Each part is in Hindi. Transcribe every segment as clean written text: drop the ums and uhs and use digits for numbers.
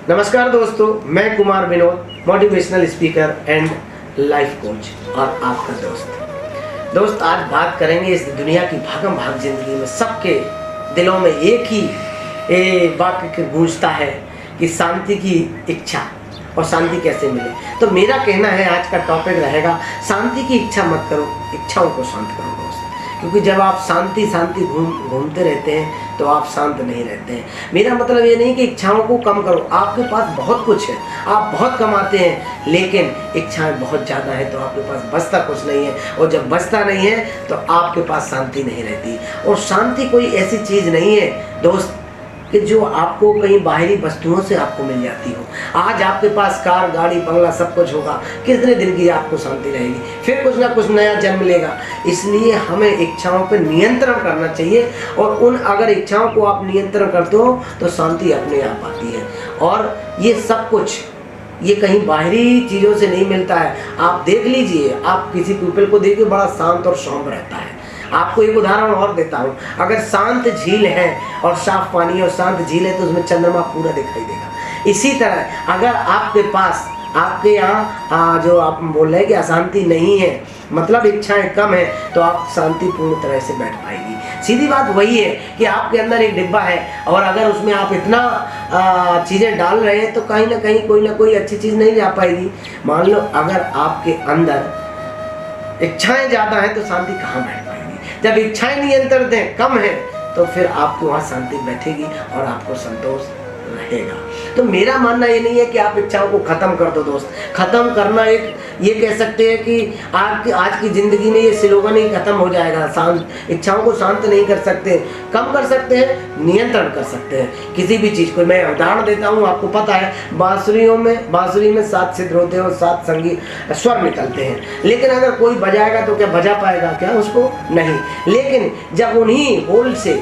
नमस्कार दोस्तों, मैं Kumar Vinod, motivational speaker and life coach और आपका दोस्त। आज बात करेंगे इस दुनिया की भागम भाग जिंदगी में सबके दिलों में एक ही वाक्य गूंजता है कि शांति की इच्छा, और शांति कैसे मिले। तो मेरा कहना है, आज का टॉपिक रहेगा शांति की इच्छा मत करो, इच्छाओं को शांत करो दोस्त। क्योंकि जब आप शांति घूमते रहते हैं तो आप शांत नहीं रहते हैं। मेरा मतलब ये नहीं कि इच्छाओं को कम करो, आपके पास बहुत कुछ है, आप बहुत कमाते हैं, लेकिन इच्छाएं बहुत ज़्यादा है तो आपके पास बचता कुछ नहीं है। और जब बचता नहीं है तो आपके पास शांति नहीं रहती। और शांति कोई ऐसी चीज़ नहीं है दोस्त कि जो आपको कहीं बाहरी वस्तुओं से आपको मिल जाती हो। आज आपके पास कार, गाड़ी, बंगला सब कुछ होगा, कितने दिन की आपको शांति रहेगी, फिर कुछ ना कुछ नया जन्म लेगा। इसलिए हमें इच्छाओं पर नियंत्रण करना चाहिए, और उन अगर इच्छाओं को आप नियंत्रण करते हो तो शांति अपने आप आती है। और ये सब कुछ ये कहीं बाहरी चीज़ों से नहीं मिलता है। आप देख लीजिए, आप किसी पीपल को देखिए, बड़ा शांत और सौम्य रहता है। आपको एक उदाहरण और देता हूँ, अगर शांत झील है और साफ पानी और शांत झील है तो उसमें चंद्रमा पूरा दिखाई देगा। इसी तरह अगर आपके पास, आपके यहाँ जो आप बोल रहे हैं कि अशांति नहीं है, मतलब इच्छाएं कम है, तो आप शांति पूर्ण तरह से बैठ पाएगी। सीधी बात वही है कि आपके अंदर एक डिब्बा है और अगर उसमें आप इतना चीज़ें डाल रहे हैं तो कहीं ना कहीं कोई ना कोई अच्छी चीज़ नहीं जा पाएगी। मान लो अगर आपके अंदर इच्छाएं ज़्यादा हैं तो शांति कहाँ बैठ पाएगी। जब इच्छाएं नियंत्रित हैं, कम है, तो फिर आपके वहाँ शांति बैठेगी और आपको संतोष रहेगा। तो मेरा मानना ये नहीं है कि आप इच्छाओं को ख़त्म कर दो दोस्त। ख़त्म करना एक ये कह सकते हैं कि आज की ज़िंदगी में ये स्लोगन ही ख़त्म हो जाएगा। शांत इच्छाओं को शांत नहीं कर सकते, कम कर सकते हैं, नियंत्रण कर सकते हैं किसी भी चीज़ को। मैं उदाहरण देता हूँ, आपको पता है बांसुरी में 7 छिद्र होते हैं और 7 संगीत स्वर निकलते हैं, लेकिन अगर कोई बजाएगा तो क्या बजा पाएगा क्या उसको? नहीं। लेकिन जब उन्हीं होल से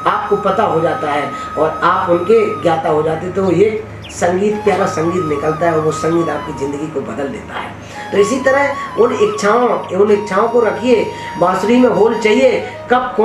आपको पता हो जाता है और आप उनके ज्ञाता हो जाते हैं तो ये संगीत, प्यारा संगीत निकलता है और वो संगीत आपकी ज़िंदगी को बदल देता है। तो इसी तरह उन इच्छाओं को रखिए। बांसुरी में होल चाहिए, कब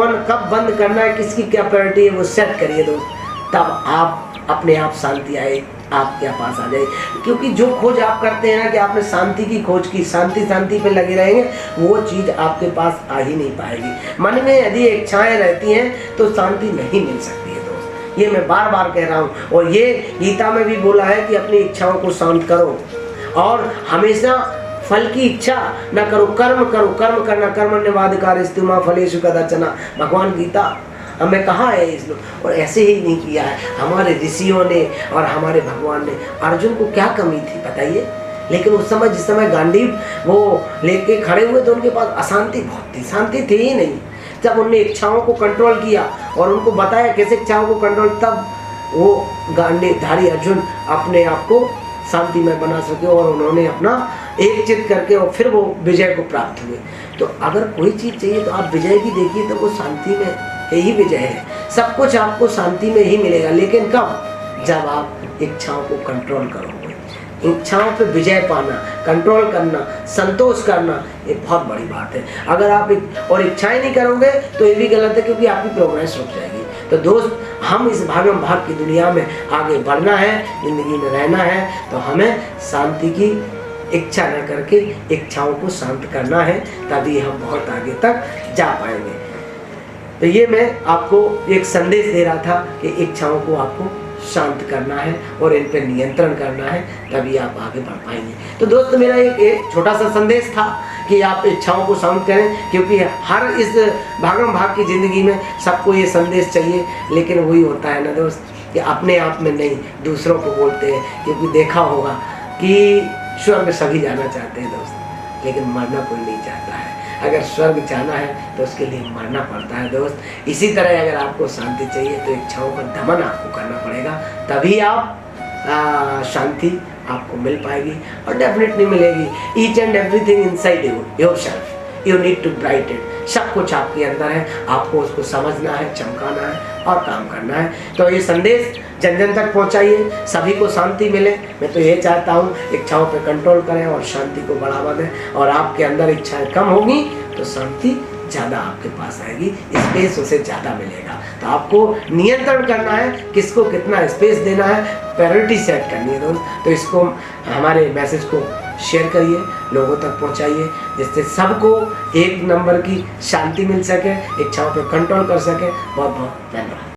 बंद करना है, किसकी क्या प्रायोरिटी है, वो सेट करिए दोस्त। तब आप अपने आप शांति आए, आपके पास आ जाए। क्योंकि जो खोज आप करते हैं ना कि आपने शांति की खोज की, शांति पे लगे रहेंगे, वो चीज़ आपके पास आ ही नहीं पाएगी। मन में यदि इच्छाएं रहती हैं तो शांति नहीं मिल सकती है दोस्त। ये मैं बार बार कह रहा हूँ, और ये गीता में भी बोला है कि अपनी इच्छाओं को शांत करो और हमेशा फल की इच्छा न करो, कर्म करो। कर्म करना कर्मण्यवाधिकारस्ते मा फलेषु कदाचन, भगवान गीता हमें कहा है इस लोग। और ऐसे ही नहीं किया है हमारे ऋषियों ने और हमारे भगवान ने। अर्जुन को क्या कमी थी बताइए? लेकिन उस समय, जिस समय गांडीव वो लेके खड़े हुए तो उनके पास अशांति बहुत थी, शांति थी ही नहीं। जब उनने इच्छाओं को कंट्रोल किया और उनको बताया कैसे इच्छाओं को कंट्रोल, तब वो गांडीवधारी अर्जुन अपने आप को शांति में बना सके और उन्होंने अपना एक चित करके और फिर वो विजय को प्राप्त हुए। तो अगर कोई चीज़ चाहिए तो आप विजय भी देखिए, तो वो शांति में यही विजय है। सब कुछ आपको शांति में ही मिलेगा, लेकिन कब? जब आप इच्छाओं को कंट्रोल करोगे। इच्छाओं पे विजय पाना, कंट्रोल करना, संतोष करना, ये बहुत बड़ी बात है। अगर आप और इच्छाएं नहीं करोगे तो ये भी गलत है, क्योंकि आपकी प्रोग्रेस रुक जाएगी। तो दोस्त, हम इस भागम भाग की दुनिया में आगे बढ़ना है, जिंदगी में रहना है, तो हमें शांति की इच्छा न करके इच्छाओं को शांत करना है, तभी हम बहुत आगे तक जा पाएंगे। तो ये मैं आपको एक संदेश दे रहा था कि इच्छाओं को आपको शांत करना है और इन पर नियंत्रण करना है, तभी आप आगे बढ़ पाएंगे। तो दोस्त, मेरा एक छोटा सा संदेश था कि आप इच्छाओं को शांत करें, क्योंकि हर इस भागम भाग की ज़िंदगी में सबको ये संदेश चाहिए, लेकिन वही होता है ना दोस्त कि अपने आप में नहीं, दूसरों को बोलते हैं। क्योंकि देखा होगा कि स्वर्ग सभी जाना चाहते हैं दोस्त, लेकिन मरना कोई नहीं चाहता है। अगर स्वर्ग जाना है तो उसके लिए मरना पड़ता है दोस्त। इसी तरह अगर आपको शांति चाहिए तो इच्छाओं का दमन आपको करना पड़ेगा, तभी आप शांति आपको मिल पाएगी और डेफिनेटली मिलेगी। Each and everything inside yourself, you need to bright it. सब कुछ आपके अंदर है, आपको उसको समझना है, चमकाना है और काम करना है। तो ये संदेश जन जन तक पहुंचाइए, सभी को शांति मिले। मैं तो ये चाहता हूँ, इच्छाओं पे कंट्रोल करें और शांति को बढ़ावा दें। और आपके अंदर इच्छाएं कम होगी तो शांति ज़्यादा आपके पास आएगी, स्पेस उसे ज़्यादा मिलेगा। तो आपको नियंत्रण करना है, किसको कितना स्पेस देना है, प्रायोरिटी सेट करनी है दोस्त। तो इसको हमारे मैसेज को शेयर करिए, लोगों तक पहुंचाइए, जिससे सबको एक नंबर की शांति मिल सके, इच्छाओं पे कंट्रोल कर सके। बहुत बहुत धन्यवाद।